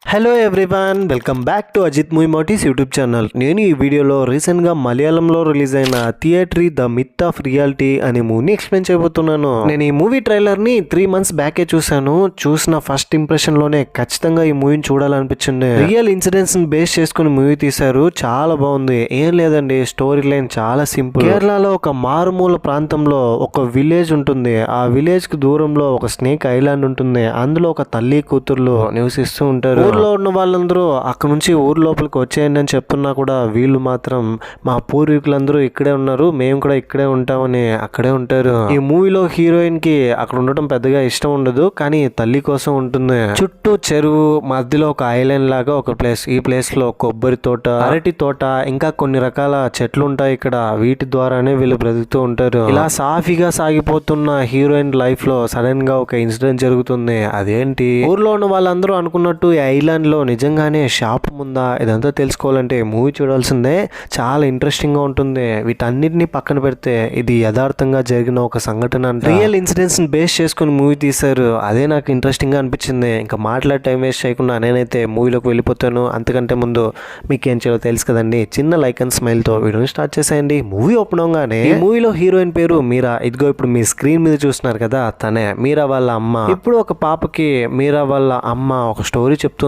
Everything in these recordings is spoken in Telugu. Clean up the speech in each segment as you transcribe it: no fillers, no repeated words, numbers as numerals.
Hello everyone, welcome back to Ajith movie motes YouTube channel. నేను ఈ వీడియోలో రీసెంట్గా మలయాళంలో రిలీజ్ అయిన theatre the myth of reality అనే మూవీని ఎక్స్ప్లెయిన్ చేయబోతున్నాను. నేను ఈ మూవీ ట్రైలర్ని 3 months బ్యాకే చూశాను. చూసిన ఫస్ట్ ఇంప్రెషన్లోనే ఖచ్చితంగా ఈ మూవీని చూడాలనిపించింది. రియల్ ఇన్సిడెంట్స్ని బేస్ చేసుకుని మూవీ తీశారు. చాలా బాగుంది. ఏం లేదండి, స్టోరీ లైన్ చాలా సింపుల్. కేరళలో ఒక మారుమూల ప్రాంతంలో ఒక విలేజ్ ఉంటుంది. ఆ విలేజ్ కి దూరంలో ఒక స్నేక్ ఐలాండ్ ఉంటుంది. అందులో ఒక తల్లి కూతుర్లు నివసిస్తూ ఉంటారు. ఊర్లో ఉన్న వాళ్ళందరూ అక్కడ నుంచి ఊరు లోపలికి వచ్చేయండి అని చెప్తున్నా కూడా వీళ్ళు మాత్రం మా పూర్వీకులందరూ ఇక్కడే ఉన్నారు, మేము కూడా ఇక్కడే ఉంటామని అక్కడే ఉంటారు. ఈ మూవీలో హీరోయిన్ కి అక్కడ ఉండటం పెద్దగా ఇష్టం ఉండదు, కానీ తల్లి కోసం ఉంటుంది. చుట్టూ చెరువు, మధ్యలో ఒక ఐలాండ్ లాగా ఒక ప్లేస్. ఈ ప్లేస్ లో కొబ్బరి తోట, అరటి తోట, ఇంకా కొన్ని రకాల చెట్లు ఉంటాయి ఇక్కడ. వీటి ద్వారానే వీళ్ళు బ్రతుకుతూ ఉంటారు. ఇలా సాఫీగా సాగిపోతున్న హీరోయిన్ లైఫ్ లో సడన్ గా ఒక ఇన్సిడెంట్ జరుగుతుంది. అదేంటి, ఊర్లో ఉన్న వాళ్ళందరూ అనుకున్నట్టు ఐలాండ్ లో నిజంగానే షాప్ ఉందా? ఇదంతా తెలుసుకోవాలంటే మూవీ చూడాల్సిందే. చాలా ఇంట్రెస్టింగ్ గా ఉంటుంది. వీటన్నిటిని పక్కన పెడితే ఇది యథార్థంగా జరిగిన ఒక సంఘటన. రియల్ ఇన్సిడెంట్స్ ని బేస్ చేసుకుని మూవీ తీశారు. అదే నాకు ఇంట్రెస్టింగ్ గా అనిపించింది. ఇంకా మాట్లాడే టైం వేస్ట్ చేయకుండా నేనైతే మూవీలోకి వెళ్ళిపోతాను. అంతకంటే ముందు మీకు ఏం చేయాలో తెలుసు కదండి. చిన్న లైక్ అండ్ స్మైల్ తో వీడియోని స్టార్ట్ చేసేయండి. మూవీ ఓపెన్ అవగానే ఈ మూవీలో హీరోయిన్ పేరు మీరా. ఇదిగో ఇప్పుడు మీ స్క్రీన్ మీద చూస్తున్నారు కదా, తనే మీరా వాళ్ళ అమ్మ. ఇప్పుడు ఒక పాపకి మీరా వాళ్ళ అమ్మ ఒక స్టోరీ చెప్తుంది.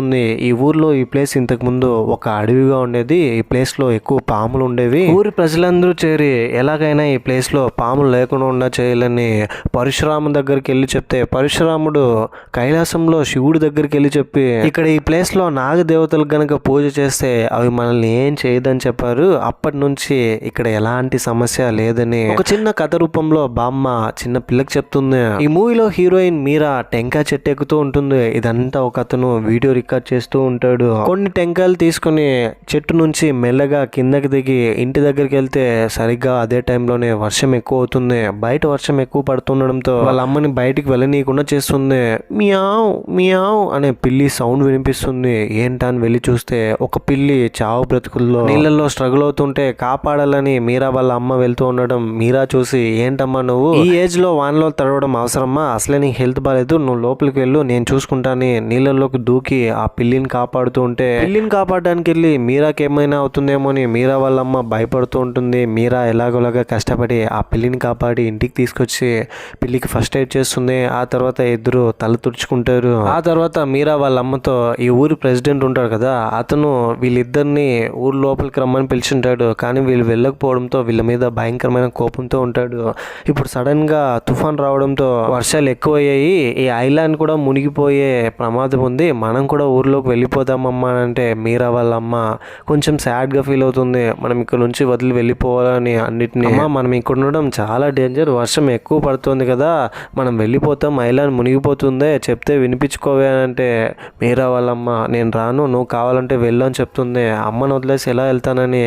ఈ ఊర్లో ఈ ప్లేస్ ఇంతకు ముందు ఒక అడవిగా ఉండేది. ఈ ప్లేస్ లో ఎక్కువ పాములు ఉండేవి. ఊరి ప్రజలందరూ చేరి ఎలాగైనా ఈ ప్లేస్ లో పాములు లేకుండా చేయాలని పరశురాము దగ్గరికి వెళ్ళి చెప్తే, పరశురాముడు కైలాసంలో శివుడి దగ్గరికి వెళ్ళి చెప్పి, ఇక్కడ ఈ ప్లేస్ లో నాగదేవతలకు గనక పూజ చేస్తే అవి మనల్ని ఏం చేయదని చెప్పారు. అప్పటి నుంచి ఇక్కడ ఎలాంటి సమస్య లేదని ఒక చిన్న కథ రూపంలో బామ్మ చిన్న పిల్లకి చెప్తుంది. ఈ మూవీలో హీరోయిన్ మీరా టెంకాయ చెట్టు ఎక్కుతూ ఉంటుంది. ఇదంతా ఒక అతను వీడియో రికార్డ్ చేస్తూ ఉంటాడు. కొన్ని టెంకాయలు తీసుకుని చెట్టు నుంచి మెల్లగా కిందకి దిగి ఇంటి దగ్గరికి వెళ్తే సరిగ్గా అదే టైంలోనే వర్షం ఎక్కువ అవుతుంది. బయట వర్షం ఎక్కువ పడుతుండడంతో వాళ్ళ అమ్మని బయటికి వెళ్ళనీయకుండా చేస్తుంది. మియావ్ మియావ్ అనే పిల్లి సౌండ్ వినిపిస్తుంది. ఏంటా అని వెళ్ళి చూస్తే ఒక పిల్లి చావు బ్రతుకుల్లో నీళ్ళల్లో స్ట్రగుల్ అవుతుంటే కాపాడాలని మీరా వాళ్ళ అమ్మ వెళ్తూ ఉండడం మీరా చూసి, ఏంటమ్మా నువ్వు ఈ ఏజ్ లో వానలో తడవడం అవసరమా? అసలే నీకు హెల్త్ బాగాలేదు, నువ్వు లోపలికి వెళ్ళు, నేను చూసుకుంటాను. నీళ్ళల్లోకి దూకి ఆ పిల్లిని కాపాడుతూ ఉంటే, పిల్లిని కాపాడడానికి వెళ్ళి మీరాకి ఏమైనా అవుతుందేమో అని మీరా వాళ్ళ అమ్మ భయపడుతూ ఉంటుంది. మీరా ఎలాగోలాగా కష్టపడి ఆ పిల్లిని కాపాడి ఇంటికి తీసుకొచ్చి పిల్లికి ఫస్ట్ ఎయిడ్ చేస్తుంది. ఆ తర్వాత ఇద్దరు తల తుడుచుకుంటారు. ఆ తర్వాత మీరా వాళ్ళ అమ్మతో ఈ ఊరి ప్రెసిడెంట్ ఉంటాడు కదా, అతను వీళ్ళిద్దరిని ఊరు లోపలికి రమ్మని పిలిచింటాడు. కానీ వీళ్ళు వెళ్ళకపోవడంతో వీళ్ళ మీద భయంకరమైన కోపంతో ఉంటాడు. ఇప్పుడు సడన్ గా తుఫాన్ రావడంతో వర్షాలు ఎక్కువయ్యాయి. ఈ ఐలాండ్ కూడా మునిగిపోయే ప్రమాదం ఉంది. మనం కూడా ఊర్లోకి వెళ్ళిపోదామమ్మా అంటే మీరా వాళ్ళ అమ్మ కొంచెం సాడ్ గా ఫీల్ అవుతుంది. మనం ఇక్కడ నుంచి వదిలి వెళ్ళిపోవాలని అన్నిటినీ, అమ్మ మనం ఇక్కడ ఉండడం చాలా డేంజర్, వర్షం ఎక్కువ పడుతుంది కదా, మనం వెళ్ళిపోతాం, ఐలాండ్ మునిగిపోతుందే, చెప్తే వినిపించుకోవే అంటే మీరా వాళ్ళమ్మ నేను రాను, నువ్వు కావాలంటే వెళ్ళు అని చెప్తుంది. అమ్మను వదిలేసి ఎలా వెళ్తానని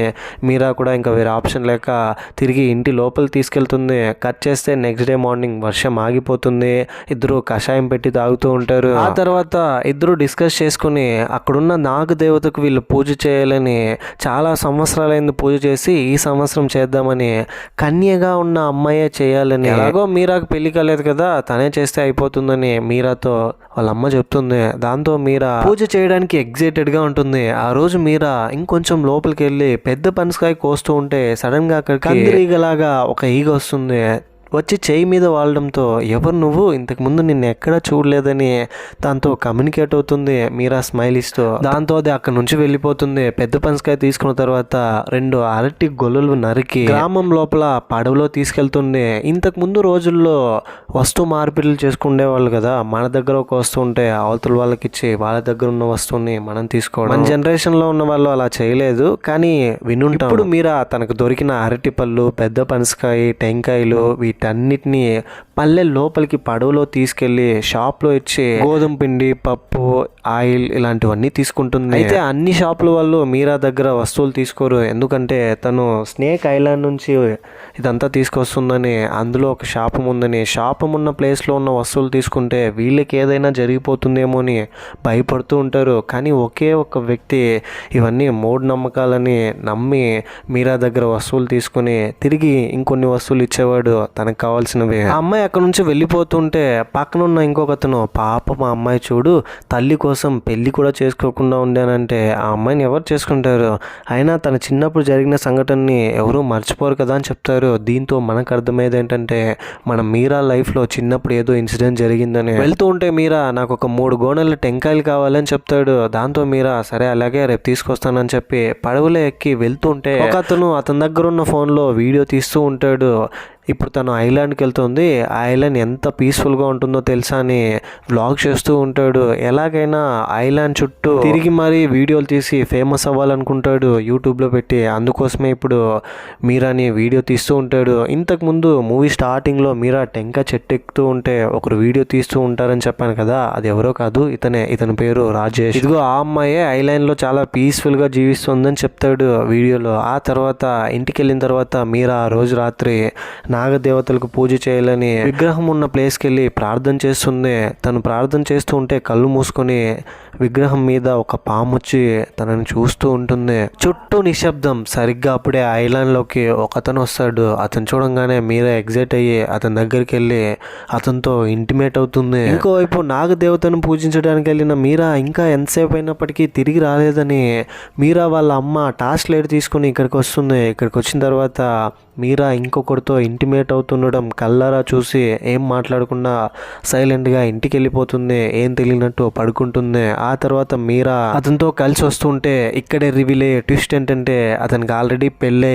మీరా కూడా ఇంకా వేరే ఆప్షన్ లేక తిరిగి ఇంటి లోపల తీసుకెళ్తుంది. కట్ చేస్తే నెక్స్ట్ డే మార్నింగ్ వర్షం ఆగిపోతుంది. ఇద్దరు కషాయం పెట్టి తాగుతూ ఉంటారు. ఆ తర్వాత ఇద్దరు డిస్కస్ చేసుకుని అక్కడున్న నాగదేవతకు వీళ్ళు పూజ చేయాలని, చాలా సంవత్సరాలైంది పూజ చేసి ఈ సంవత్సరం చేద్దామని, కన్యగా ఉన్న అమ్మాయే చేయాలని, ఎలాగో మీరాకు పెళ్లి కాలేదు కదా తనే చేస్తే అయిపోతుందని మీరాతో వాళ్ళ అమ్మ చెప్తుంది. దాంతో మీరా పూజ చేయడానికి ఎగ్జైటెడ్ గా ఉంటుంది. ఆ రోజు మీరా ఇంకొంచెం లోపలికి వెళ్ళి పెద్ద పనసకాయ కోస్తూ ఉంటే సడన్ గా అక్కడికి కందిరీగలాగా ఒక ఈగ వస్తుంది. వచ్చి చేయి మీద వాడడంతో ఎవరు నువ్వు, ఇంతకు ముందు నిన్ను ఎక్కడా చూడలేదని దాంతో కమ్యూనికేట్ అవుతుంది మీరా స్మైల్ ఇస్తూ. దాంతో అది అక్కడ నుంచి వెళ్ళిపోతుంది. పెద్ద పనసకాయ తీసుకున్న తర్వాత 2 అరటి గొల్లలు నరికి గ్రామం లోపల పడవలో తీసుకెళ్తుంది. ఇంతకు ముందు రోజుల్లో వస్తువు మార్పిడులు చేసుకునేవాళ్ళు కదా, మన దగ్గర ఒక వస్తువు ఉంటే అవతల వాళ్ళకి ఇచ్చి వాళ్ళ దగ్గర ఉన్న వస్తువుని మనం తీసుకోవడం. మన జనరేషన్ లో ఉన్న వాళ్ళు అలా చేయలేదు, కానీ వినుంటాం. ఇప్పుడు మీరా తనకు దొరికిన అరటి పళ్ళు, పెద్ద పనసకాయ, టెంకాయలు వీటన్నిటిని పల్లె లోపలికి పడవలో తీసుకెళ్లి షాప్ లో ఇచ్చి గోధుమ పిండి, పప్పు, ఆయిల్ ఇలాంటివన్నీ తీసుకుంటుంది. అయితే అన్ని షాపుల వాళ్ళు మీరా దగ్గర వస్తువులు తీసుకోరు. ఎందుకంటే తను స్నేక్ ఐలాండ్ నుంచి ఇదంతా తీసుకొస్తుందని, అందులో ఒక శాపం ఉందని, శాపం ఉన్న ప్లేస్లో ఉన్న వస్తువులు తీసుకుంటే వీళ్ళకి ఏదైనా జరిగిపోతుందేమో అని భయపడుతూ ఉంటారు. కానీ ఒకే ఒక వ్యక్తి ఇవన్నీ మూఢనమ్మకాలని నమ్మి మీరా దగ్గర వస్తువులు తీసుకుని తిరిగి ఇంకొన్ని వస్తువులు ఇచ్చేవాడు. తన మనకు కావాల్సినవి. ఆ అమ్మాయి అక్కడ నుంచి వెళ్ళిపోతుంటే పక్కన ఉన్న ఇంకొకతను, పాప మా అమ్మాయి చూడు తల్లి కోసం పెళ్లి కూడా చేసుకోకుండా ఉండానంటే ఆ అమ్మాయిని ఎవరు చేసుకుంటారు, అయినా తన చిన్నప్పుడు జరిగిన సంఘటనని ఎవరూ మర్చిపోరు కదా అని చెప్తారు. దీంతో మనకు అర్థమయ్యేది ఏంటంటే మన మీరా లైఫ్లో చిన్నప్పుడు ఏదో ఇన్సిడెంట్ జరిగిందని. వెళ్తూ ఉంటే మీరా నాకు ఒక 3 గోనెల టెంకాయలు కావాలని చెప్తాడు. దాంతో మీరా సరే అలాగే రేపు తీసుకొస్తానని చెప్పి పడవలో ఎక్కి వెళ్తూ ఉంటే ఒక అతను అతని దగ్గర ఉన్న ఫోన్లో వీడియో తీస్తూ ఉంటాడు. ఇప్పుడు తను ఐలాండ్కి వెళ్తుంది, ఆ ఐలాండ్ ఎంత పీస్ఫుల్గా ఉంటుందో తెలుసా అని వ్లాగ్ చేస్తూ ఉంటాడు. ఎలాగైనా ఐలాండ్ చుట్టూ తిరిగి మరీ వీడియోలు తీసి ఫేమస్ అవ్వాలనుకుంటాడు యూట్యూబ్లో పెట్టి. అందుకోసమే ఇప్పుడు మీరాని వీడియో తీస్తూ ఉంటాడు. ఇంతకుముందు మూవీ స్టార్టింగ్లో మీరా టెంకాయ చెట్టు ఎక్కుతూ ఉంటే ఒకరు వీడియో తీస్తూ ఉంటారని చెప్పాను కదా, అది ఎవరో కాదు, ఇతని పేరు రాజేష్. ఇదిగో ఆ అమ్మాయే ఐలాండ్లో చాలా పీస్ఫుల్గా జీవిస్తుందని చెప్తాడు వీడియోలో. ఆ తర్వాత ఇంటికి వెళ్ళిన తర్వాత మీరా రోజు రాత్రి నాగదేవతలకు పూజ చేయాలని విగ్రహం ఉన్న ప్లేస్కి వెళ్ళి ప్రార్థన చేస్తుంది. తను ప్రార్థన చేస్తూ ఉంటే కళ్ళు మూసుకొని విగ్రహం మీద ఒక పాము వచ్చి తనని చూస్తూ ఉంటుంది. చుట్టూ నిశ్శబ్దం. సరిగ్గా అప్పుడే ఐలాండ్లోకి ఒకతను వస్తాడు. అతను చూడంగానే మీరా ఎగ్జైట్ అయ్యి అతని దగ్గరికి వెళ్ళి అతనితో ఇంటిమేట్ అవుతుంది. ఇంకోవైపు నాగదేవతను పూజించడానికి వెళ్ళిన మీరా ఇంకా ఎంతసేపు అయినప్పటికీ తిరిగి రాలేదని మీరా వాళ్ళ అమ్మ టార్చ్ లైట్ తీసుకుని ఇక్కడికి వస్తుంది. ఇక్కడికి వచ్చిన తర్వాత మీరా ఇంకొకరితో ఇంటిమేట్ అవుతుండడం కళ్ళారా చూసి ఏం మాట్లాడకుండా సైలెంట్గా ఇంటికి వెళ్ళిపోతుంది. ఏం తెలియనట్టు పడుకుంటుంది. ఆ తర్వాత మీరా అతనితో కలిసి వస్తుంటే ఇక్కడే రివీల్ అయ్యే ట్విస్ట్ ఏంటంటే అతనికి ఆల్రెడీ పెళ్ళే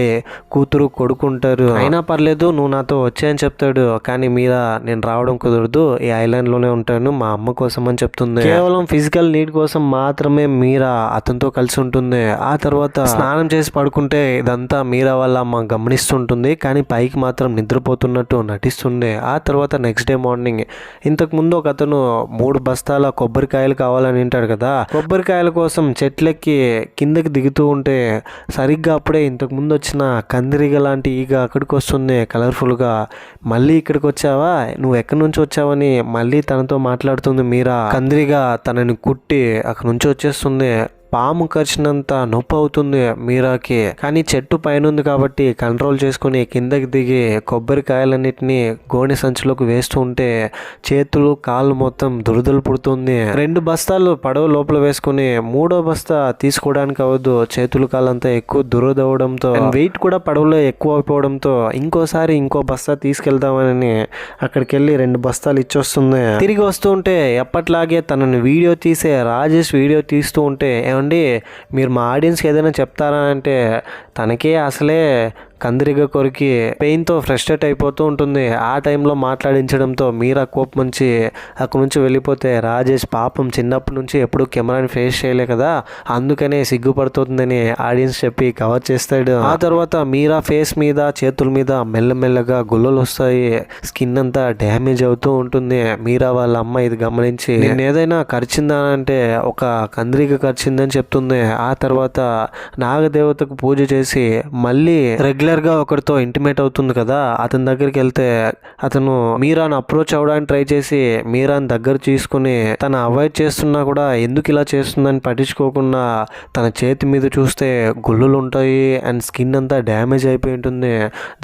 కూతురు కొడుకుంటారు. అయినా పర్లేదు నువ్వు నాతో వచ్చాయని చెప్తాడు. కానీ మీరా నేను రావడం కుదరదు, ఈ ఐలాండ్లోనే ఉంటాను మా అమ్మ కోసం అని చెప్తుంది. కేవలం ఫిజికల్ నీడ్ కోసం మాత్రమే మీరా అతనితో కలిసి ఉంటుంది. ఆ తర్వాత స్నానం చేసి పడుకుంటే ఇదంతా మీరా వాళ్ళ అమ్మ గమనిస్తుంటుంది. కానీ పైకి మాత్రం నిద్రపోతున్నట్టు నటిస్తుంది. ఆ తర్వాత నెక్స్ట్ డే మార్నింగ్ ఇంతకుముందు ఒక అతను 3 బస్తాల కొబ్బరికాయలు కావాలని వింటాడు కదా, కొబ్బరికాయల కోసం చెట్లెక్కి కిందకి దిగుతూ ఉంటే సరిగ్గా అప్పుడే ఇంతకుముందు వచ్చిన కందిరీగ లాంటి ఈగ అక్కడికి వస్తుంది కలర్ఫుల్గా. మళ్ళీ ఇక్కడికి వచ్చావా, నువ్వు ఎక్కడి నుంచి వచ్చావని మళ్ళీ తనతో మాట్లాడుతుంది మీరా. కందిరీగ తనని కుట్టి అక్కడి నుంచి వచ్చేస్తుంది. పాము కరిచినంత నొప్పి అవుతుంది మీరాకి. కానీ చెట్టు పైన ఉంది కాబట్టి కంట్రోల్ చేసుకుని కిందకి దిగి కొబ్బరికాయలన్నిటినీ గోనె సంచిలోకి వేస్తూ ఉంటే చేతులు కాళ్ళు మొత్తం దురదలు పుడుతుంది. 2 బస్తాలు పడవ లోపల వేసుకుని 3వ బస్తా తీసుకోవడానికి అవ్వదు. చేతులు కాళ్ళంతా ఎక్కువ దురదవడంతో వెయిట్ కూడా పడవలో ఎక్కువ అయిపోవడంతో ఇంకో బస్తా తీసుకెళ్దామని అక్కడికి వెళ్ళి 2 బస్తాలు ఇచ్చొస్తుంది. తిరిగి వస్తూ ఉంటే ఎప్పట్లాగే తనని వీడియో తీసే రాజేష్ వీడియో తీస్తూ ఉంటే ఏమండి మీరు మా ఆడియన్స్కి ఏదైనా చెప్తారా అంటే తనకే అసలే కందిరిగ కొరికి పెయిన్తో ఫ్రస్ట్రేట్ అయిపోతూ ఉంటుంది. ఆ టైంలో మాట్లాడించడంతో మీరా కోపం నుంచి అక్కడి నుంచి వెళ్ళిపోతే రాజేష్ పాపం చిన్నప్పటి నుంచి ఎప్పుడు కెమెరాని ఫేస్ చేయలే కదా, అందుకనే సిగ్గుపడుతుందని ఆడియన్స్ చెప్పి కవర్ చేస్తాడు. ఆ తర్వాత మీరా ఫేస్ మీద చేతుల మీద మెల్లమెల్లగా గుల్లలు వస్తాయి. స్కిన్ అంతా డ్యామేజ్ అవుతూ ఉంటుంది. మీరా వాళ్ళ అమ్మ ఇది గమనించి నేను ఏదైనా ఖర్చిందా అంటే ఒక కందిరిగ ఖర్చిందని చెప్తుంది. ఆ తర్వాత నాగదేవతకు పూజ చేసి మళ్ళీ రెగ్యులర్గా ఒకరితో ఇంటిమేట్ అవుతుంది కదా, అతని దగ్గరికి వెళ్తే అతను మీరాను అప్రోచ్ అవ్వడానికి ట్రై చేసి మీరాని దగ్గర తీసుకుని తను అవాయిడ్ చేస్తున్నా కూడా ఎందుకు ఇలా చేస్తుందని పట్టించుకోకుండా తన చేతి మీద చూస్తే గుళ్ళులు ఉంటాయి అండ్ స్కిన్ అంతా డ్యామేజ్ అయిపోయి ఉంటుంది.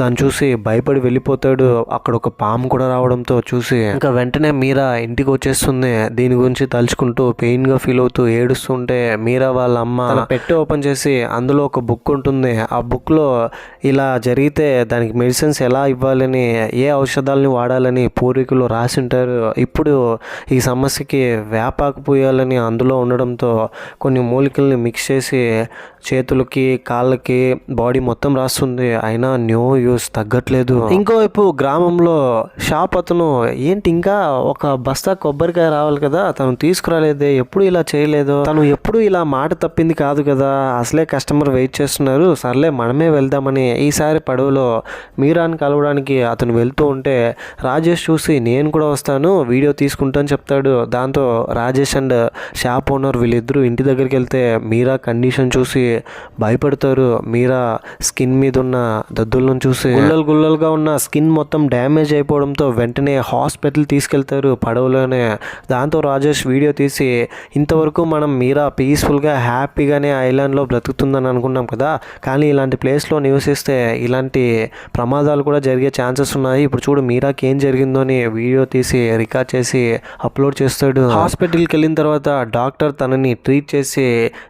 దాన్ని చూసి భయపడి వెళ్ళిపోతాడు. అక్కడ ఒక పాము కూడా రావడంతో చూసి ఇంకా వెంటనే మీరా ఇంటికి వచ్చేస్తుంది. దీని గురించి తలుచుకుంటూ పెయిన్గా ఫీల్ అవుతూ ఏడుస్తుంటే మీరా వాళ్ళ అమ్మ తన పెట్టి ఓపెన్ చేసి అందులో ఒక బుక్ ఉంటుంది. ఆ బుక్లో ఇలా జరిగితే దానికి మెడిసిన్స్ ఎలా ఇవ్వాలని, ఏ ఔషధాలని వాడాలని పూర్వీకులు రాసి ఉంటారు. ఇప్పుడు ఈ సమస్యకి వేపాకు పూయాలని అందులో ఉండడంతో కొన్ని మూలికల్ని మిక్స్ చేసి చేతులకి కాళ్ళకి బాడీ మొత్తం రాస్తుంది. అయినా న్యూ యూస్ తగ్గట్లేదు. ఇంకోవైపు గ్రామంలో షాప్ అతను ఏంటి ఇంకా ఒక బస్తా కొబ్బరికాయ రావాలి కదా తను తీసుకురాలేదే, ఎప్పుడు ఇలా చేయలేదు, తను ఎప్పుడు ఇలా మాట తప్పింది కాదు కదా, అసలే కస్టమర్ వెయిట్ చేస్తున్నారు, సర్లే మనమే వెళ్దామని ఈసారి పడవలో మీరాని కలవడానికి అతను వెళ్తూ ఉంటే రాజేష్ చూసి నేను కూడా వస్తాను వీడియో తీసుకుంటాను చెప్తాడు. దాంతో రాజేష్ అండ్ షాప్ ఓనర్ వీళ్ళిద్దరూ ఇంటి దగ్గరికి వెళ్తే మీరా కండిషన్ చూసి భయపడతారు. మీరా స్కిన్ మీద ఉన్న దద్దులను చూసి గుల్లలుగా ఉన్న స్కిన్ మొత్తం డ్యామేజ్ అయిపోవడంతో వెంటనే హాస్పిటల్ తీసుకెళ్తారు పడవలోనే. దాంతో రాజేష్ వీడియో తీసి ఇంతవరకు మనం మీరా పీస్ఫుల్గా హ్యాపీగానే ఐలాండ్లో బ్రతుకుతుందని అనుకున్నాం కదా, కానీ ఇలాంటి ప్లేస్లో నివసిస్తే వెళ్తే ఇలాంటి ప్రమాదాలు కూడా జరిగే ఛాన్సెస్ ఉన్నాయి. ఇప్పుడు చూడు మీరాకి ఏం జరిగిందో అని వీడియో తీసి రికార్డ్ చేసి అప్లోడ్ చేస్తాడు. హాస్పిటల్కి వెళ్ళిన తర్వాత డాక్టర్ తనని ట్రీట్ చేసి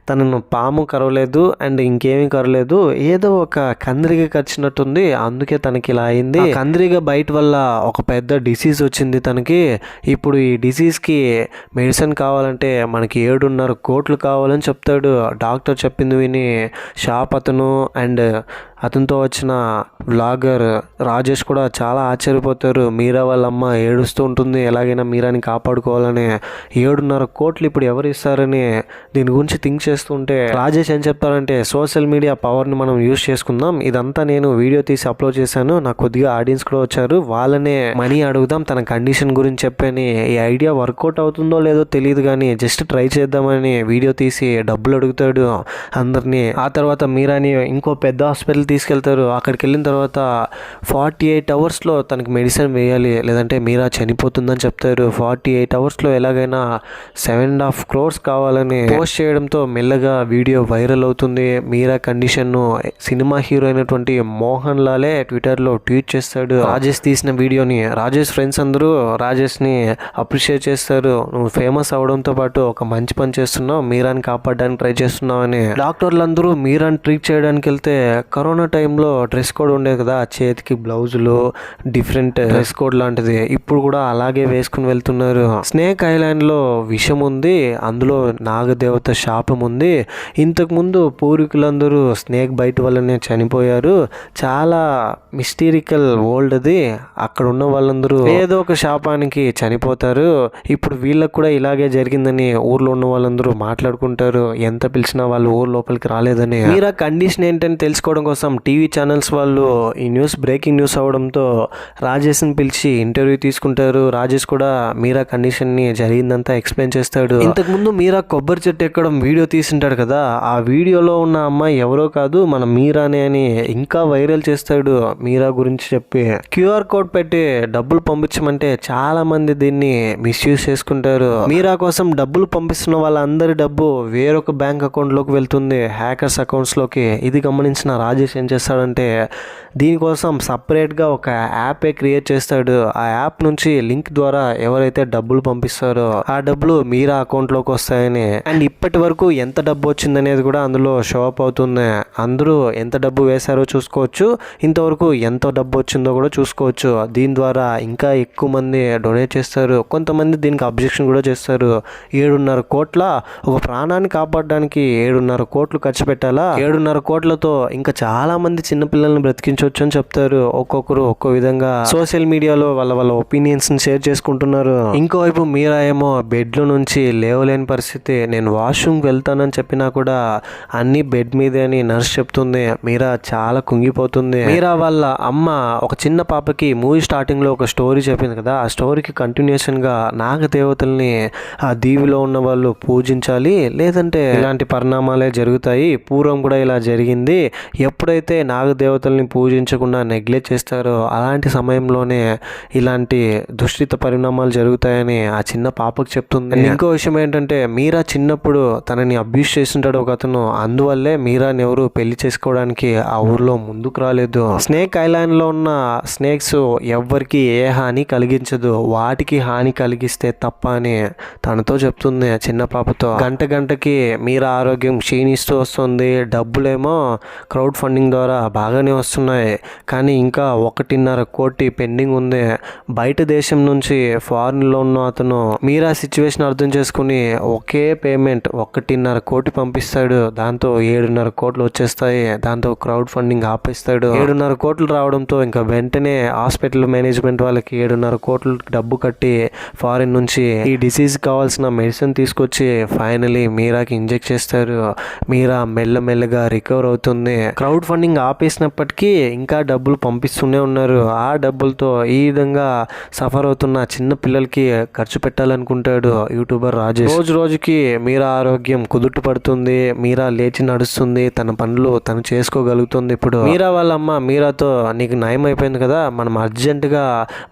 తనను పాము కరవలేదు అండ్ ఇంకేమీ కరవలేదు, ఏదో ఒక కందిరిగా కరిచినట్టుంది, అందుకే తనకి ఇలా అయింది. కందిరిగా బయట వల్ల ఒక పెద్ద డిసీజ్ వచ్చింది తనకి. ఇప్పుడు ఈ డిసీజ్కి మెడిసిన్ కావాలంటే మనకి 7.5 కోట్లు కావాలని చెప్తాడు. డాక్టర్ చెప్పింది విని షాప్ అతను అండ్ అతనితో వచ్చిన వ్లాగర్ రాజేష్ కూడా చాలా ఆశ్చర్యపోతారు. మీరా వాళ్ళ అమ్మ ఏడుస్తూ ఉంటుంది, ఎలాగైనా మీరాని కాపాడుకోవాలని. 7.5 కోట్లు ఇప్పుడు ఎవరు ఇస్తారని దీని గురించి థింక్ చేస్తుంటే రాజేష్ ఏం చెప్తారంటే సోషల్ మీడియా పవర్ని మనం యూజ్ చేసుకుందాం, ఇదంతా నేను వీడియో తీసి అప్లోడ్ చేశాను, నాకు కొద్దిగా ఆడియన్స్ కూడా వచ్చారు, వాళ్ళనే మనీ అడుగుదాం తన కండిషన్ గురించి చెప్పని. ఈ ఐడియా వర్కౌట్ అవుతుందో లేదో తెలియదు కానీ జస్ట్ ట్రై చేద్దామని వీడియో తీసి డబ్బులు అడుగుతాడు అందరినీ. ఆ తర్వాత మీరాని ఇంకో పెద్ద హాస్పిటల్ తీసుకెళ్తారు. అక్కడికి వెళ్ళిన తర్వాత 48 అవర్స్లో తనకి మెడిసిన్ వేయాలి, లేదంటే మీరా చనిపోతుందని చెప్తారు. 48 అవర్స్లో ఎలాగైనా 7.5 crores కావాలని పోస్ట్ చేయడంతో మెల్లగా వీడియో వైరల్ అవుతుంది. మీరా కండిషన్ను సినిమా హీరో అయినటువంటి మోహన్ లాలే ట్విట్టర్లో ట్వీట్ చేస్తాడు రాజేష్ తీసిన వీడియోని. రాజేష్ ఫ్రెండ్స్ అందరూ రాజేష్ని అప్రిషియేట్ చేస్తారు, నువ్వు ఫేమస్ అవడంతో పాటు ఒక మంచి పని చేస్తున్నావు, మీరాని కాపాడడానికి ట్రై చేస్తున్నావు అని. డాక్టర్లు అందరూ మీరాని ట్రీట్ చేయడానికి వెళ్తే కరోనా టైంలో డ్రెస్ కోడ్ ఉండేది కదా, చేతికి బ్లౌజులు డిఫరెంట్ డ్రెస్ కోడ్ లాంటిది, ఇప్పుడు కూడా అలాగే వేసుకుని వెళ్తున్నారు. స్నేక్ ఐలాండ్లో విషం ఉంది, అందులో నాగదేవత శాపం ఉంది. ఇంతకుముందు పూర్వీకులందరూ స్నేక్ బైట్ వల్లనే చనిపోయారు, చాలా మిస్టీరికల్ వరల్డ్ అది, అక్కడ ఉన్న వాళ్ళందరూ ఏదో ఒక శాపానికి చనిపోతారు. ఇప్పుడు వీళ్ళకు కూడా ఇలాగే జరిగిందని ఊర్లో ఉన్న వాళ్ళందరూ మాట్లాడుకుంటారు, ఎంత పిలిచినా వాళ్ళు ఊరు లోపలికి రాలేదని. మీరా కండిషన్ ఏంటని తెలుసుకోవడం కోసం టీవీ ఛానల్స్ వాళ్ళు ఈ న్యూస్ బ్రేకింగ్ న్యూస్ అవడంతో రాజేష్ని పిలిచి ఇంటర్వ్యూ తీసుకుంటారు. రాజేష్ కూడా మీరా కండిషన్ని జరిగిందంతా ఎక్స్ప్లెయిన్ చేస్తాడు. ఇంతకుముందు మీరా కొబ్బరి చెట్టు ఎక్కడం వీడియో తీసింటాడు కదా, ఆ వీడియోలో ఉన్న అమ్మాయి ఎవరో కాదు మన మీరానే అని ఇంకా వైరల్ చేస్తాడు మీరా గురించి చెప్పి. క్యూఆర్ కోడ్ పెట్టి డబ్బులు పంపించమంటే చాలా మంది దీన్ని మిస్యూజ్ చేసుకుంటారు. మీరా కోసం డబ్బులు పంపిస్తున్న వాళ్ళందరి డబ్బు వేరొక బ్యాంక్ అకౌంట్లోకి వెళ్తుంది, హ్యాకర్స్ అకౌంట్స్లోకి. ఇది గమనించిన రాజేష్ ఏం చేస్తాడంటే దీనికోసం సపరేట్గా ఒక యాపే క్రియేట్ చేస్తాడు. ఆ యాప్ నుంచి లింక్ ద్వారా ఎవరైతే డబ్బులు పంపిస్తారో ఆ డబ్బులు మీరా అకౌంట్లోకి వస్తాయని, అండ్ ఇప్పటి వరకు ఎంత డబ్బు వచ్చిందనేది కూడా అందులో షో అప్ అవుతుంది. అందరూ ఎంత డబ్బు వేశారో చూసుకోవచ్చు, ఇంతవరకు ఎంత డబ్బు వచ్చిందో కూడా చూసుకోవచ్చు. దీని ద్వారా ఇంకా ఎక్కువ మంది డొనేట్ చేస్తారు. కొంతమంది దీనికి అబ్జెక్షన్ కూడా చేస్తారు. 7.5 కోట్ల ఒక ప్రాణాన్ని కాపాడడానికి 7.5 కోట్లు ఖర్చు పెట్టాలా, 7.5 కోట్లతో ఇంకా చాలా మంది చిన్నపిల్లల్ని బ్రతికించవచ్చు అని చెప్తారు. ఒక్కొక్కరు ఒక్కో విధంగా సోషల్ మీడియాలో వాళ్ళ ఒపీనియన్స్ ని షేర్ చేసుకుంటున్నారు. ఇంకోవైపు మీరా ఏమో బెడ్ లో నుంచి లేవలేని పరిస్థితి, నేను వాష్రూమ్కి వెళ్తానని చెప్పినా కూడా అన్ని బెడ్ మీదే అని నర్స్ చెప్తుంది. మీరా చాలా కుంగిపోతుంది. మీరా వాళ్ళ అమ్మ ఒక చిన్న పాపకి మూవీ స్టార్టింగ్ లో ఒక స్టోరీ చెప్పింది కదా, ఆ స్టోరీకి కంటిన్యూషన్ గా నాగదేవతల్ని ఆ దీవిలో ఉన్న వాళ్ళు పూజించాలి, లేదంటే ఇలాంటి పరిణామాలే జరుగుతాయి. పూర్వం కూడా ఇలా జరిగింది. ఎప్పుడైతే నాగదేవతల్ని పూజించకుండా నెగ్లెక్ట్ చేస్తారో అలాంటి సమయంలోనే ఇలాంటి దుష్టిత పరిణామాలు జరుగుతాయని ఆ చిన్న పాపకు చెప్తుంది. ఇంకో విషయం ఏంటంటే మీరా చిన్నప్పుడు తనని అబ్యూస్ చేస్తుంటాడు ఒక అతను, అందువల్లే మీరాని ఎవరు పెళ్లి చేసుకోవడానికి ఆ ఊర్లో ముందుకు రాలేదు. స్నేక్ ఐలాండ్ లో ఉన్న స్నేక్స్ ఎవ్వరికి ఏ హాని కలిగించదు, వాటికి హాని కలిగిస్తే తప్ప అని తనతో చెప్తుంది చిన్న పాపతో. గంటకి మీరా ఆరోగ్యం క్షీణిస్తూ వస్తుంది. డబ్బులేమో క్రౌడ్ ఫండింగ్ ద్వారా బాగానే వస్తున్నాయి, కానీ ఇంకా 1.5 కోటి పెండింగ్ ఉంది. బయట దేశం నుంచి ఫారిన్లో ఉన్న అతను మీరా సిచ్యువేషన్ అర్థం చేసుకుని ఒకే పేమెంట్ 1.5 కోటి పంపిస్తాడు. దాంతో 7.5 కోట్లు వచ్చేస్తాయి. దాంతో క్రౌడ్ ఫండింగ్ ఆపేస్తాడు. 7.5 కోట్లు రావడంతో ఇంకా వెంటనే హాస్పిటల్ మేనేజ్మెంట్ వాళ్ళకి 7.5 కోట్లు డబ్బు కట్టి ఫారిన్ నుంచి ఈ డిసీజ్ కావాల్సిన మెడిసిన్ తీసుకొచ్చి ఫైనలీ మీరాకి ఇంజెక్ట్ చేస్తారు. మీరా మెల్లమెల్లగా రికవర్ అవుతుంది. క్రౌడ్ ఫండింగ్ ఆపేసినప్పటికీ ఇంకా డబ్బులు పంపిస్తూనే ఉన్నారు. ఆ డబ్బులతో ఈ విధంగా సఫర్ అవుతున్న చిన్న పిల్లలకి ఖర్చు పెట్టాలనుకుంటాడు యూట్యూబర్ రాజేష్. రోజుకి మీరా ఆరోగ్యం కుదుట పడుతుంది. మీరా లేచి నడుస్తుంది, తన పనులు తను చేసుకోగలుగుతుంది. ఇప్పుడు మీరా వాళ్ళ అమ్మ మీరాతో నీకు నయం అయిపోయింది కదా, మనం అర్జెంటుగా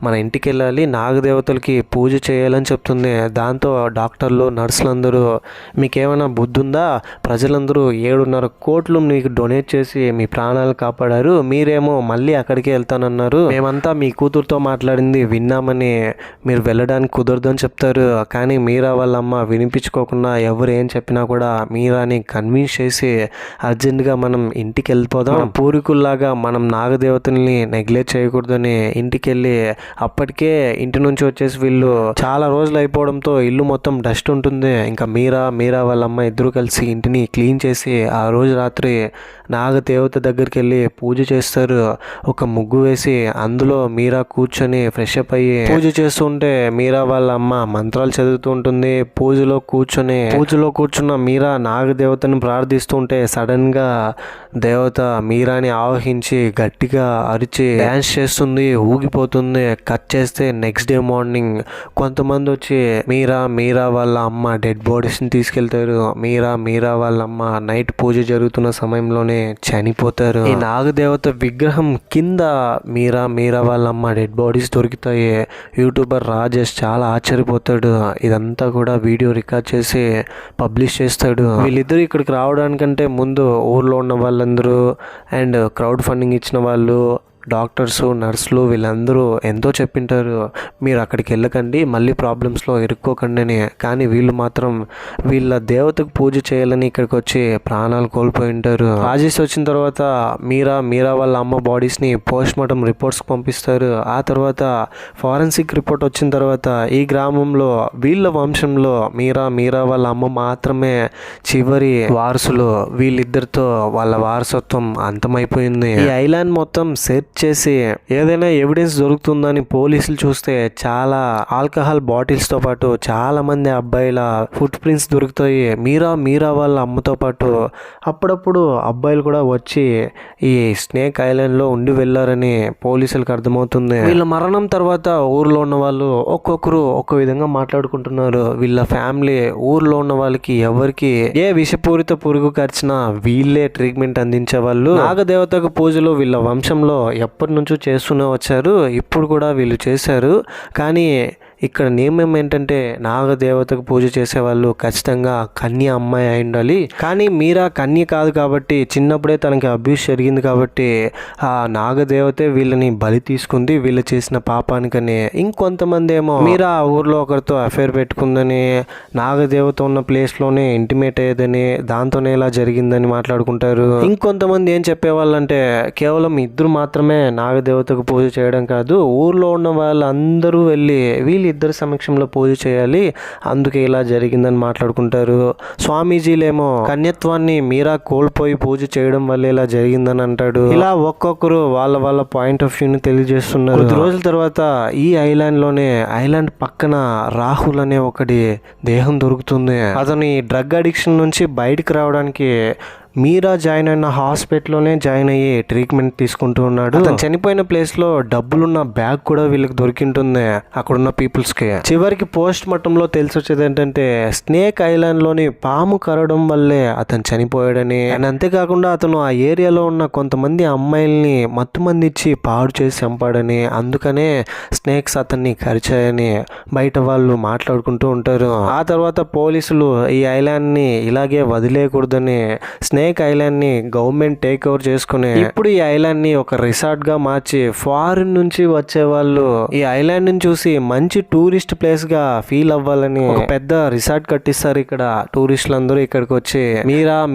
మన ఇంటికి వెళ్ళాలి, నాగదేవతలకి పూజ చేయాలని చెప్తుంది. దాంతో డాక్టర్లు నర్సులందరూ మీకేమైనా బుద్ధి ఉందా, ప్రజలందరూ 7.5 కోట్లు మీకు డొనేట్ చేసి మీ ప్రాణాలు కాపాడారు, మీరేమో మళ్ళీ అక్కడికే వెళ్తానన్నారు, మేమంతా మీ కూతురుతో మాట్లాడింది విన్నామని మీరు వెళ్ళడానికి కుదరదు అని చెప్తారు. కానీ మీరా వాళ్ళ అమ్మ వినిపించుకోకుండా ఎవరు ఏం చెప్పినా కూడా మీరాని కన్విన్స్ చేసి అర్జెంటుగా మనం ఇంటికి వెళ్ళిపోదాం, పూర్వీకుల్లాగా మనం నాగదేవతల్ని నెగ్లెక్ట్ చేయకూడదని ఇంటికి వెళ్ళి అప్పటికే ఇంటి నుంచి వచ్చేసి వీళ్ళు చాలా రోజులు అయిపోవడంతో ఇల్లు మొత్తం డస్ట్ ఉంటుంది. ఇంకా మీరా వాళ్ళ అమ్మ ఇద్దరు కలిసి ఇంటిని క్లీన్ చేసి ఆ రోజు రాత్రి నాగదేవత దగ్గరికి వెళ్ళి పూజ చేస్తారు. ఒక ముగ్గు వేసి అందులో మీరా కూర్చొని ఫ్రెష్ అప్ అయ్యి పూజ చేస్తుంటే మీరా వాళ్ళ అమ్మ మంత్రాలు చదువుతూ ఉంటుంది. పూజలో కూర్చున్న మీరా నాగదేవతను ప్రార్థిస్తుంటే సడన్ గా దేవత మీరాని ఆవహించి గట్టిగా అరిచి డాన్స్ చేస్తుంది, ఊగిపోతుంది. కట్ చేస్తే నెక్స్ట్ డే మార్నింగ్ కొంతమంది వచ్చి మీరా వాళ్ళ అమ్మ డెడ్ బాడీస్ ని తీసుకెళ్తారు. మీరా వాళ్ళ అమ్మ నైట్ పూజ జరుగుతున్న సమయంలోనే చనిపోతారు. ఈ నాగదేవత విగ్రహం కింద మీరా వాళ్ళ అమ్మ డెడ్ బాడీస్ దొరుకుతాయి. యూట్యూబర్ రాజేష్ చాలా ఆశ్చర్యపోతాడు. ఇదంతా కూడా వీడియో రికార్డ్ చేసి పబ్లిష్ చేస్తాడు. వీళ్ళిద్దరు ఇక్కడికి రావడానికంటే ముందు ఊర్లో ఉన్న వాళ్ళందరూ అండ్ క్రౌడ్ ఫండింగ్ ఇచ్చిన వాళ్ళు, డాక్టర్స్, నర్సులు వీళ్ళందరూ ఎంతో చెప్పింటారు, మీరు అక్కడికి వెళ్ళకండి, మళ్ళీ ప్రాబ్లమ్స్లో ఇరుక్కోకండి అని. కానీ వీళ్ళు మాత్రం వీళ్ళ దేవతకు పూజ చేయాలని ఇక్కడికి వచ్చి ప్రాణాలు కోల్పోయి ఉంటారు. రాజేష్ వచ్చిన తర్వాత మీరా వాళ్ళ అమ్మ బాడీస్ని పోస్ట్ మార్టం రిపోర్ట్స్కి పంపిస్తారు. ఆ తర్వాత ఫారెన్సిక్ రిపోర్ట్ వచ్చిన తర్వాత ఈ గ్రామంలో వీళ్ళ వంశంలో మీరా వాళ్ళ అమ్మ మాత్రమే చివరి వారసులు. వీళ్ళిద్దరితో వాళ్ళ వారసత్వం అంతమైపోయింది. ఈ ఐలాండ్ మొత్తం సెర్చ్ చేసి ఏదైనా ఎవిడెన్స్ దొరుకుతుందని పోలీసులు చూస్తే చాలా ఆల్కహాల్ బాటిల్స్ తో పాటు చాలా మంది అబ్బాయిల ఫుట్ ప్రింట్స్ దొరుకుతాయి. మీరా వాళ్ళ అమ్మతో పాటు అప్పుడప్పుడు అబ్బాయిలు కూడా వచ్చి ఈ స్నేక్ ఐలాండ్ లో ఉండి వెళ్ళారని పోలీసులకు అర్థమవుతుంది. వీళ్ళ మరణం తర్వాత ఊర్లో ఉన్న వాళ్ళు ఒక్కొక్కరు ఒక్కో విధంగా మాట్లాడుకుంటున్నారు. వీళ్ళ ఫ్యామిలీ ఊర్లో ఉన్న వాళ్ళకి ఎవరికి ఏ విషపూరిత పురుగు కరిచినా వీళ్ళే ట్రీట్మెంట్ అందించే వాళ్ళు. నాగదేవతకు పూజలు వీళ్ళ వంశంలో ఎప్పటి నుంచో చేస్తూనే వచ్చారు, ఇప్పుడు కూడా వీళ్ళు చేశారు. కానీ ఇక్కడ నియమం ఏంటంటే నాగదేవతకు పూజ చేసేవాళ్ళు ఖచ్చితంగా కన్య అమ్మాయి అయి ఉండాలి. కానీ మీరా కన్య కాదు కాబట్టి చిన్నప్పుడే తనకి అబ్యూస్ జరిగింది కాబట్టి ఆ నాగదేవతే వీళ్ళని బలి తీసుకుంది వీళ్ళు చేసిన పాపానికని. ఇంకొంతమంది ఏమో మీరా ఆ ఊర్లో ఒకరితో అఫైర్ పెట్టుకుందని, నాగదేవత ఉన్న ప్లేస్లోనే ఇంటిమేట్ అయ్యేదని, దాంతోనే ఇలా జరిగిందని మాట్లాడుకుంటారు. ఇంకొంతమంది ఏం చెప్పేవాళ్ళంటే కేవలం ఇద్దరు మాత్రమే నాగదేవతకు పూజ చేయడం కాదు, ఊర్లో ఉన్న వాళ్ళందరూ వెళ్ళి వీళ్ళిద్దరి సమక్షంలో పూజ చేయాలి, అందుకే ఇలా జరిగిందని మాట్లాడుకుంటారు. స్వామీజీలేమో కన్యత్వాన్ని మీరా కోల్పోయి పూజ చేయడం వల్ల ఇలా జరిగిందని అంటాడు. ఇలా ఒక్కొక్కరు వాళ్ళ పాయింట్ ఆఫ్ వ్యూని తెలియజేస్తున్నారు. కొద్ది రోజుల తర్వాత ఈ ఐలాండ్ పక్కన రాహుల్ అనే ఒకటి దేహం దొరుకుతుంది. అతని డ్రగ్ అడిక్షన్ నుంచి బయటకు రావడానికి మీరా జాయిన్ అయిన హాస్పిటల్లోనే జాయిన్ అయ్యి ట్రీట్మెంట్ తీసుకుంటూ ఉన్నాడు. అతను చనిపోయిన ప్లేస్ లో డబ్బులున్న బ్యాగ్ కూడా వీళ్ళకి దొరికింటుంది అక్కడున్న పీపుల్స్ కి. చివరికి పోస్ట్ మార్టంలో తెలిసి వచ్చేది ఏంటంటే స్నేక్ ఐలాండ్ లోని పాము కరవడం వల్లే అతను చనిపోయాడని, అండ్ అంతేకాకుండా అతను ఆ ఏరియాలో ఉన్న కొంతమంది అమ్మాయిల్ని మత్తుమంది ఇచ్చి పాడు చేసి చంపాడని, అందుకనే స్నేక్స్ అతన్ని కరిచాయని బయట వాళ్ళు మాట్లాడుకుంటూ ఉంటారు. ఆ తర్వాత పోలీసులు ఈ ఐలాండ్ ని ఇలాగే వదిలేయకూడదని స్నేక్ ఐలాండ్ ని గవర్నమెంట్ టేక్ ఓవర్ చేసుకుని ఇప్పుడు ఈ ఐలాండ్ ని ఒక రిసార్ట్ గా మార్చి ఫారిన్ నుంచి వచ్చే వాళ్ళు ఈ ఐలాండ్ ని చూసి మంచి టూరిస్ట్ ప్లేస్ గా ఫీల్ అవ్వాలని ఒక పెద్ద రిసార్ట్ కట్టిస్తారు. ఇక్కడ టూరిస్టులు అందరూ ఇక్కడికి వచ్చి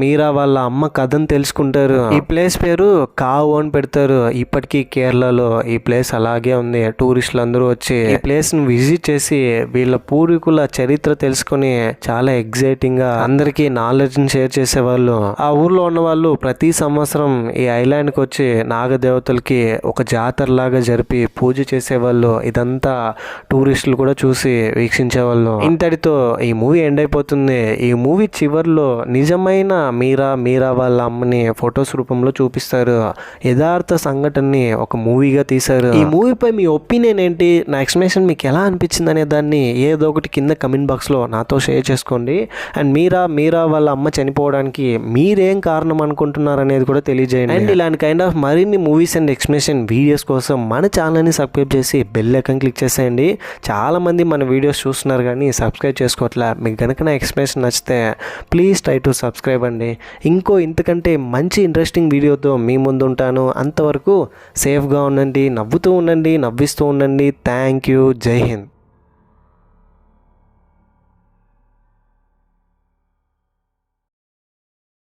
మీరా వాళ్ళ అమ్మ కథను తెలుసుకుంటారు. ఈ ప్లేస్ పేరు కావు అని పెడతారు. ఇప్పటికీ కేరళలో ఈ ప్లేస్ అలాగే ఉంది. టూరిస్టులు అందరూ వచ్చి ఈ ప్లేస్ ను విజిట్ చేసి వీళ్ళ పూర్వీకుల చరిత్ర తెలుసుకుని చాలా ఎగ్జైటింగ్ గా అందరికి నాలెడ్జ్ ని షేర్ చేసేవాళ్ళు. ఆ ఊర్లో ఉన్న వాళ్ళు ప్రతి సంవత్సరం ఈ ఐలాండ్కి వచ్చి నాగదేవతలకి ఒక జాతర లాగా జరిపి పూజ చేసేవాళ్ళు. ఇదంతా టూరిస్టులు కూడా చూసి వీక్షించేవాళ్ళు. ఇంతటితో ఈ మూవీ ఎండ్ అయిపోతుంది. ఈ మూవీ చివర్లో నిజమైన మీరా వాళ్ళ అమ్మని ఫొటోస్ రూపంలో చూపిస్తారు. యథార్థ సంఘటనని ఒక మూవీగా తీశారు. ఈ మూవీపై మీ ఒపీనియన్ ఏంటి, నా ఎక్స్ప్లెనేషన్ మీకు ఎలా అనిపించింది అనే దాన్ని ఏదో ఒకటి కింద కమెంట్ బాక్స్లో నాతో షేర్ చేసుకోండి. అండ్ మీరా వాళ్ళ అమ్మ చనిపోవడానికి మీరే ఏం కారణం అనుకుంటున్నారు అనేది కూడా తెలియజేయండి. అండ్ ఇలాంటి కైండ్ ఆఫ్ మరిన్ని మూవీస్ అండ్ ఎక్స్ప్లెనేషన్ వీడియోస్ కోసం మన ఛానల్ని సబ్స్క్రైబ్ చేసి బెల్ ఐకాన్ క్లిక్ చేసేయండి. చాలామంది మన వీడియోస్ చూస్తున్నారు కానీ సబ్స్క్రైబ్ చేసుకోవట్లే. మీకు కనుక నా ఎక్స్ప్లెనేషన్ నచ్చితే ప్లీజ్ ట్రై టు సబ్స్క్రైబ్ అండి. ఇంతకంటే మంచి ఇంట్రెస్టింగ్ వీడియోతో మీ ముందు ఉంటాను. అంతవరకు సేఫ్గా ఉండండి, నవ్వుతూ ఉండండి, నవ్విస్తూ ఉండండి. Thank you. జై హింద్.